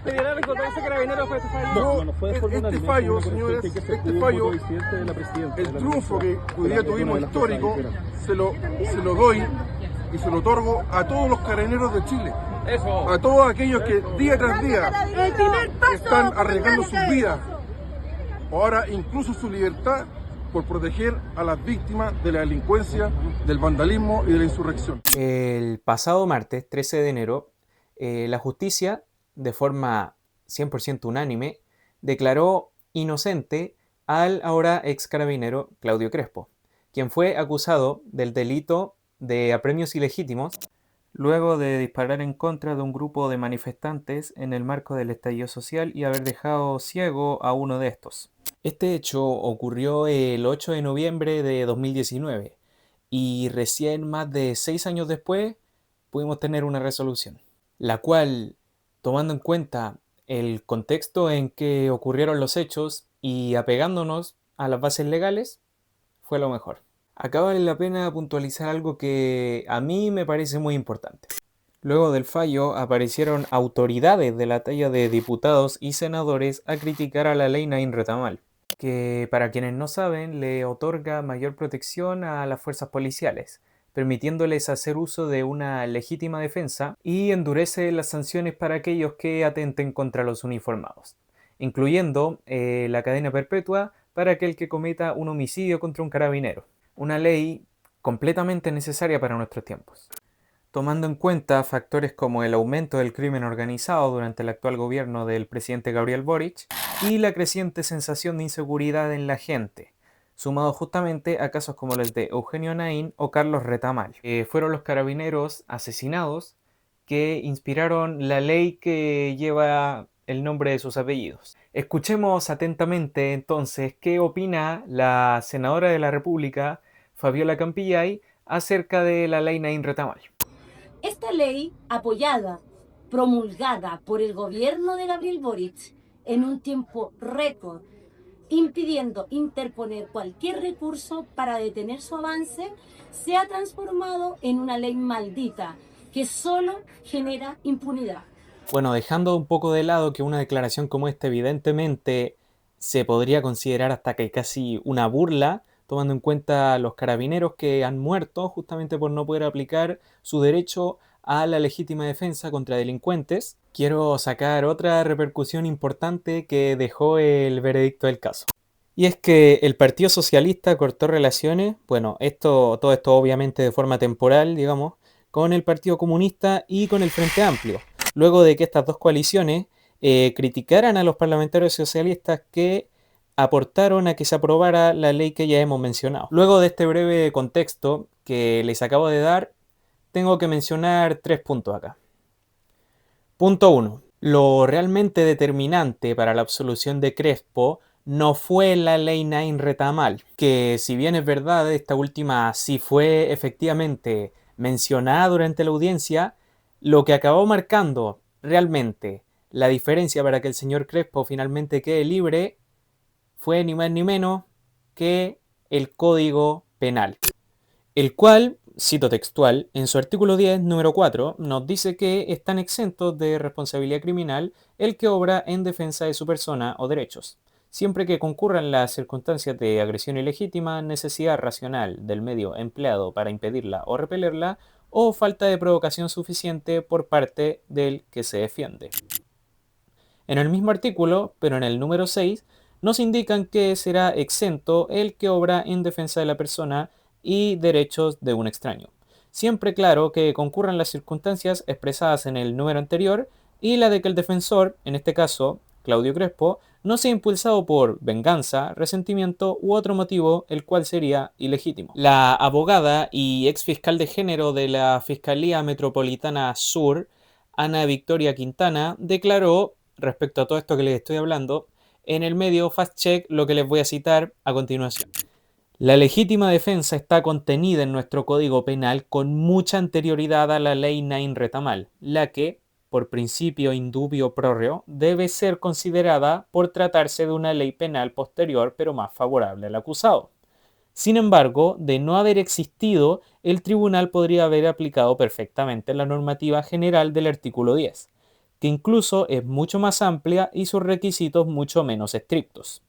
Federal ese carabinero fue ese fallo. No, fue de forma este fallo, señores, este fallo, el triunfo que hoy día tuvimos histórico, se lo doy y se lo otorgo a todos los carabineros de Chile. Eso. A todos aquellos que día tras día están arriesgando sus vidas, ahora incluso su libertad, por proteger a las víctimas de la delincuencia, del vandalismo y de la insurrección. El pasado martes, 13 de enero, la justicia, de forma 100% unánime, declaró inocente al ahora ex carabinero Claudio Crespo, quien fue acusado del delito de apremios ilegítimos luego de disparar en contra de un grupo de manifestantes en el marco del estallido social y haber dejado ciego a uno de estos. Este hecho ocurrió el 8 de noviembre de 2019 y recién más de 6 años después pudimos tener una resolución, la cual, tomando en cuenta el contexto en que ocurrieron los hechos y apegándonos a las bases legales, fue lo mejor. Acá vale la pena puntualizar algo que a mí me parece muy importante. Luego del fallo aparecieron autoridades de la talla de diputados y senadores a criticar a la ley Nain Retamal, que para quienes no saben le otorga mayor protección a las fuerzas policiales, permitiéndoles hacer uso de una legítima defensa y endurece las sanciones para aquellos que atenten contra los uniformados, incluyendo la cadena perpetua para aquel que cometa un homicidio contra un carabinero. Una ley completamente necesaria para nuestros tiempos, tomando en cuenta factores como el aumento del crimen organizado durante el actual gobierno del presidente Gabriel Boric y la creciente sensación de inseguridad en la gente, sumado justamente a casos como los de Eugenio Nain o Carlos Retamal, que fueron los carabineros asesinados que inspiraron la ley que lleva el nombre de sus apellidos. Escuchemos atentamente entonces qué opina la senadora de la República, Fabiola Campillay, acerca de la ley Nain Retamal. Esta ley, apoyada, promulgada por el gobierno de Gabriel Boric en un tiempo récord, impidiendo interponer cualquier recurso para detener su avance, se ha transformado en una ley maldita que solo genera impunidad. Bueno, dejando un poco de lado que una declaración como esta evidentemente se podría considerar hasta que casi una burla, tomando en cuenta los carabineros que han muerto justamente por no poder aplicar su derecho a la legítima defensa contra delincuentes, quiero sacar otra repercusión importante que dejó el veredicto del caso. Y es que el Partido Socialista cortó relaciones, bueno, todo esto obviamente de forma temporal, digamos, con el Partido Comunista y con el Frente Amplio, luego de que estas dos coaliciones criticaran a los parlamentarios socialistas que aportaron a que se aprobara la ley que ya hemos mencionado. Luego de este breve contexto que les acabo de dar, tengo que mencionar 3 puntos acá. Punto 1. Lo realmente determinante para la absolución de Crespo no fue la ley Nain Retamal, que si bien es verdad, esta última sí fue efectivamente mencionada durante la audiencia, lo que acabó marcando realmente la diferencia para que el señor Crespo finalmente quede libre fue ni más ni menos que el Código Penal, el cual, cito textual, en su artículo 10, número 4, nos dice que están exentos de responsabilidad criminal el que obra en defensa de su persona o derechos, siempre que concurran las circunstancias de agresión ilegítima, necesidad racional del medio empleado para impedirla o repelerla, o falta de provocación suficiente por parte del que se defiende. En el mismo artículo, pero en el número 6, nos indican que será exento el que obra en defensa de la persona y derechos de un extraño, siempre claro que concurran las circunstancias expresadas en el número anterior y la de que el defensor, en este caso Claudio Crespo, no sea impulsado por venganza, resentimiento u otro motivo el cual sería ilegítimo. La abogada y ex fiscal de género de la Fiscalía Metropolitana Sur, Ana Victoria Quintana, declaró, respecto a todo esto que les estoy hablando, en el medio Fast Check lo que les voy a citar a continuación. La legítima defensa está contenida en nuestro Código Penal con mucha anterioridad a la ley Nain Retamal, la que, por principio indubio pro reo, debe ser considerada por tratarse de una ley penal posterior pero más favorable al acusado. Sin embargo, de no haber existido, el tribunal podría haber aplicado perfectamente la normativa general del artículo 10, que incluso es mucho más amplia y sus requisitos mucho menos estrictos.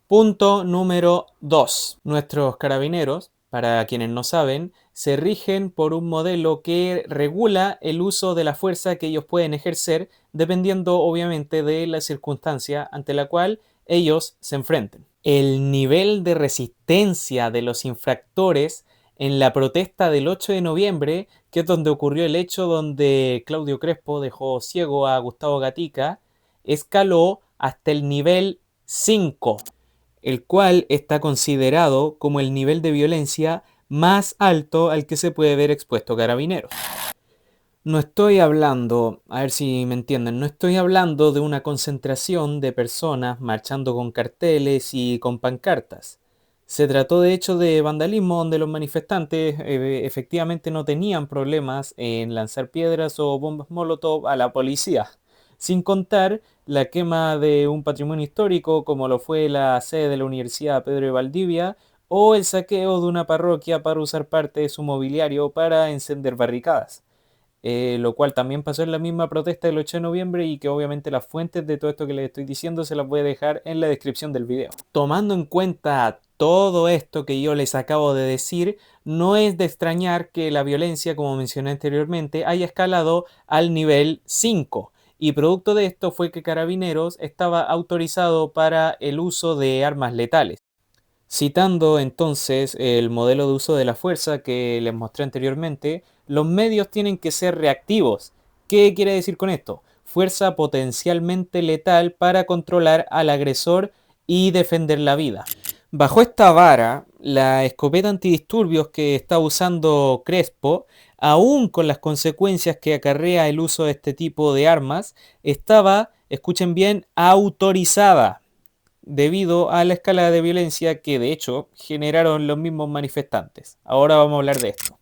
Punto número 2. Nuestros carabineros, para quienes no saben, se rigen por un modelo que regula el uso de la fuerza que ellos pueden ejercer dependiendo obviamente de la circunstancia ante la cual ellos se enfrenten. El nivel de resistencia de los infractores en la protesta del 8 de noviembre, que es donde ocurrió el hecho donde Claudio Crespo dejó ciego a Gustavo Gatica, escaló hasta el nivel 5, el cual está considerado como el nivel de violencia más alto al que se puede ver expuesto Carabineros. No estoy hablando, a ver si me entienden, no estoy hablando de una concentración de personas marchando con carteles y con pancartas. Se trató de hecho de vandalismo donde los manifestantes efectivamente no tenían problemas en lanzar piedras o bombas molotov a la policía, sin contar la quema de un patrimonio histórico como lo fue la sede de la Universidad Pedro de Valdivia o el saqueo de una parroquia para usar parte de su mobiliario para encender barricadas. Lo cual también pasó en la misma protesta del 8 de noviembre y que obviamente las fuentes de todo esto que les estoy diciendo se las voy a dejar en la descripción del video. Tomando en cuenta todo esto que yo les acabo de decir, no es de extrañar que la violencia, como mencioné anteriormente, haya escalado al nivel 5. Y producto de esto fue que Carabineros estaba autorizado para el uso de armas letales. Citando entonces el modelo de uso de la fuerza que les mostré anteriormente, los medios tienen que ser reactivos. ¿Qué quiere decir con esto? Fuerza potencialmente letal para controlar al agresor y defender la vida. Bajo esta vara, la escopeta antidisturbios que está usando Crespo, aún con las consecuencias que acarrea el uso de este tipo de armas, estaba, escuchen bien, autorizada, debido a la escalada de violencia que de hecho generaron los mismos manifestantes. Ahora vamos a hablar de esto.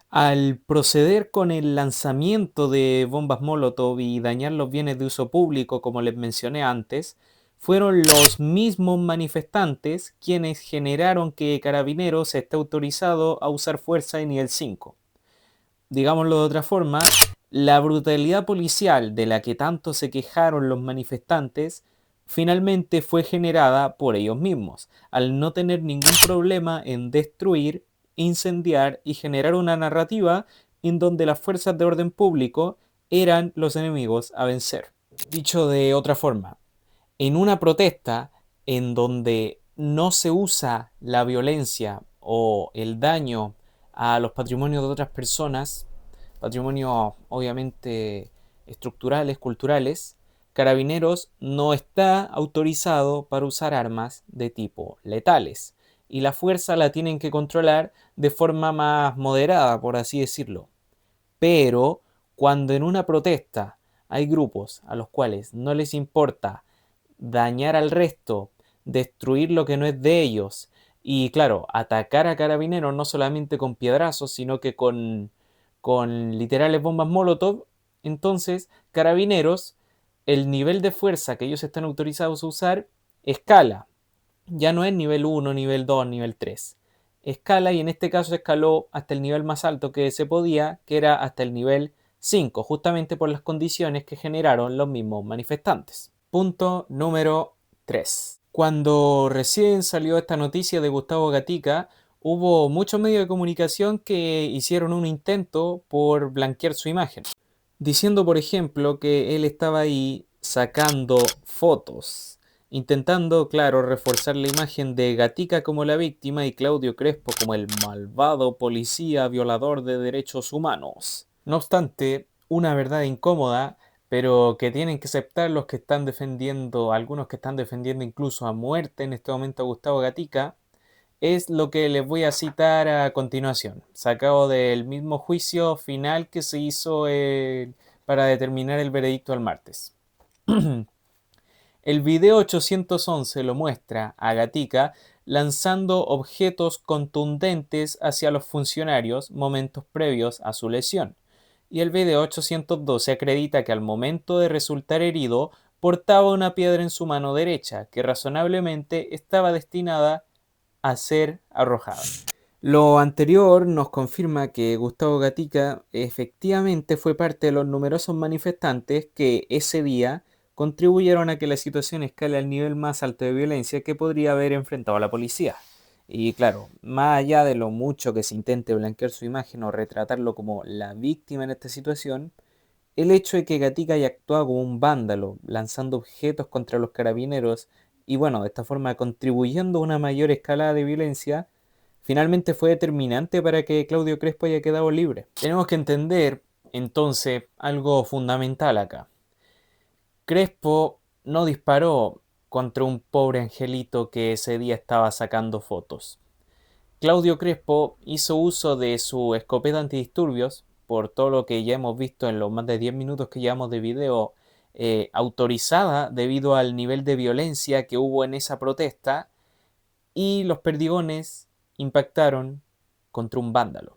Al proceder con el lanzamiento de bombas Molotov y dañar los bienes de uso público, como les mencioné antes, fueron los mismos manifestantes quienes generaron que Carabineros esté autorizado a usar fuerza de nivel 5. Digámoslo de otra forma, la brutalidad policial de la que tanto se quejaron los manifestantes finalmente fue generada por ellos mismos, al no tener ningún problema en destruir, incendiar y generar una narrativa en donde las fuerzas de orden público eran los enemigos a vencer. Dicho de otra forma, en una protesta en donde no se usa la violencia o el daño a los patrimonios de otras personas, patrimonios obviamente estructurales, culturales, Carabineros no está autorizado para usar armas de tipo letales y la fuerza la tienen que controlar de forma más moderada, por así decirlo. Pero cuando en una protesta hay grupos a los cuales no les importa dañar al resto, destruir lo que no es de ellos y claro, atacar a Carabineros no solamente con piedrazos, sino que con literales bombas Molotov, entonces Carabineros, el nivel de fuerza que ellos están autorizados a usar, escala. Ya no es nivel 1, nivel 2, nivel 3. Escala y en este caso escaló hasta el nivel más alto que se podía, que era hasta el nivel 5, justamente por las condiciones que generaron los mismos manifestantes. Punto número 3. Cuando recién salió esta noticia de Gustavo Gatica, hubo muchos medios de comunicación que hicieron un intento por blanquear su imagen, diciendo por ejemplo que él estaba ahí sacando fotos, intentando, claro, reforzar la imagen de Gatica como la víctima y Claudio Crespo como el malvado policía violador de derechos humanos. No obstante, una verdad incómoda, pero que tienen que aceptar los que están defendiendo, algunos que están defendiendo incluso a muerte en este momento a Gustavo Gatica, es lo que les voy a citar a continuación, sacado del mismo juicio final que se hizo para determinar el veredicto el martes. El video 811 lo muestra a Gatica lanzando objetos contundentes hacia los funcionarios momentos previos a su lesión. Y el video 812 acredita que al momento de resultar herido portaba una piedra en su mano derecha que razonablemente estaba destinada a ser arrojada. Lo anterior nos confirma que Gustavo Gatica efectivamente fue parte de los numerosos manifestantes que ese día contribuyeron a que la situación escale al nivel más alto de violencia que podría haber enfrentado a la policía. Y claro, más allá de lo mucho que se intente blanquear su imagen o retratarlo como la víctima en esta situación, el hecho de que Gatica haya actuado como un vándalo, lanzando objetos contra los carabineros y bueno, de esta forma contribuyendo a una mayor escalada de violencia, finalmente fue determinante para que Claudio Crespo haya quedado libre. Tenemos que entender entonces algo fundamental acá. Crespo no disparó contra un pobre angelito que ese día estaba sacando fotos. Claudio Crespo hizo uso de su escopeta antidisturbios, por todo lo que ya hemos visto en los más de 10 minutos que llevamos de video, autorizada debido al nivel de violencia que hubo en esa protesta, y los perdigones impactaron contra un vándalo,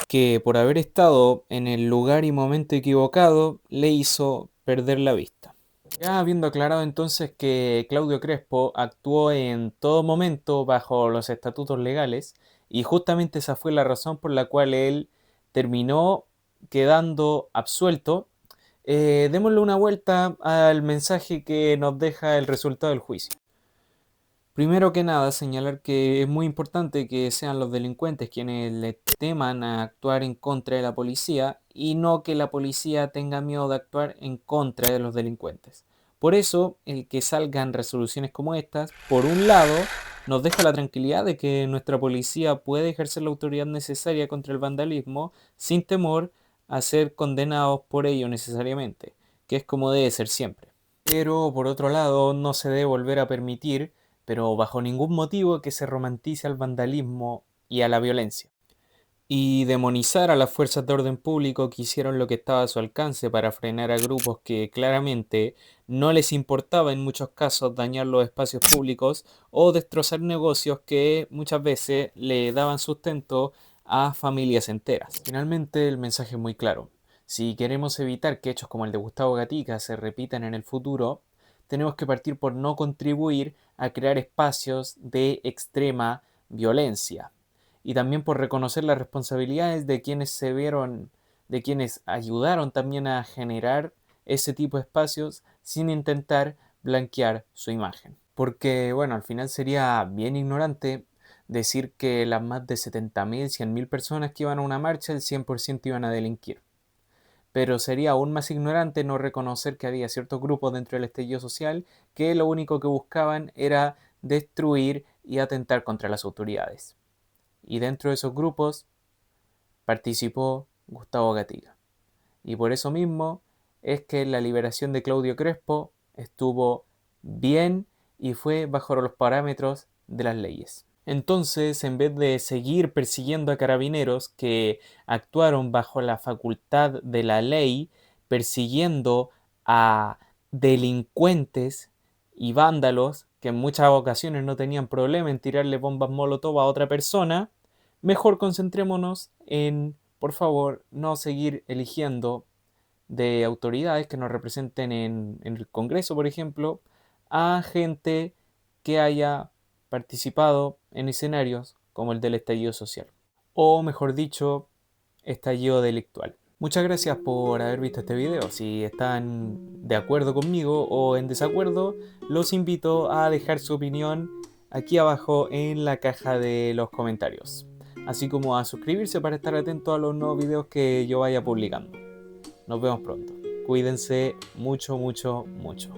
que por haber estado en el lugar y momento equivocado le hizo perder la vista. Ya habiendo aclarado entonces que Claudio Crespo actuó en todo momento bajo los estatutos legales y justamente esa fue la razón por la cual él terminó quedando absuelto, démosle una vuelta al mensaje que nos deja el resultado del juicio. Primero que nada, señalar que es muy importante que sean los delincuentes quienes le teman a actuar en contra de la policía y no que la policía tenga miedo de actuar en contra de los delincuentes. Por eso, el que salgan resoluciones como estas, por un lado, nos deja la tranquilidad de que nuestra policía puede ejercer la autoridad necesaria contra el vandalismo sin temor a ser condenados por ello necesariamente, que es como debe ser siempre. Pero por otro lado, no se debe volver a permitir, pero bajo ningún motivo, que se romantice al vandalismo y a la violencia, y demonizar a las fuerzas de orden público que hicieron lo que estaba a su alcance para frenar a grupos que claramente no les importaba en muchos casos dañar los espacios públicos o destrozar negocios que muchas veces le daban sustento a familias enteras. Finalmente, el mensaje es muy claro. Si queremos evitar que hechos como el de Gustavo Gatica se repitan en el futuro, tenemos que partir por no contribuir a crear espacios de extrema violencia y también por reconocer las responsabilidades de quienes se vieron, de quienes ayudaron también a generar ese tipo de espacios sin intentar blanquear su imagen. Porque, bueno, al final sería bien ignorante decir que las más de 70.000, 100.000 personas que iban a una marcha, el 100% iban a delinquir. Pero sería aún más ignorante no reconocer que había ciertos grupos dentro del estallido social que lo único que buscaban era destruir y atentar contra las autoridades. Y dentro de esos grupos participó Gustavo Gatica. Y por eso mismo es que la liberación de Claudio Crespo estuvo bien y fue bajo los parámetros de las leyes. Entonces, en vez de seguir persiguiendo a carabineros que actuaron bajo la facultad de la ley, persiguiendo a delincuentes y vándalos que en muchas ocasiones no tenían problema en tirarle bombas molotov a otra persona, mejor concentrémonos en, por favor, no seguir eligiendo de autoridades que nos representen en el Congreso, por ejemplo, a gente que haya participado en escenarios como el del estallido social, o mejor dicho, estallido delictual. Muchas gracias por haber visto este video. Si están de acuerdo conmigo o en desacuerdo, los invito a dejar su opinión aquí abajo en la caja de los comentarios, así como a suscribirse para estar atento a los nuevos videos que yo vaya publicando. Nos vemos pronto. Cuídense mucho, mucho, mucho.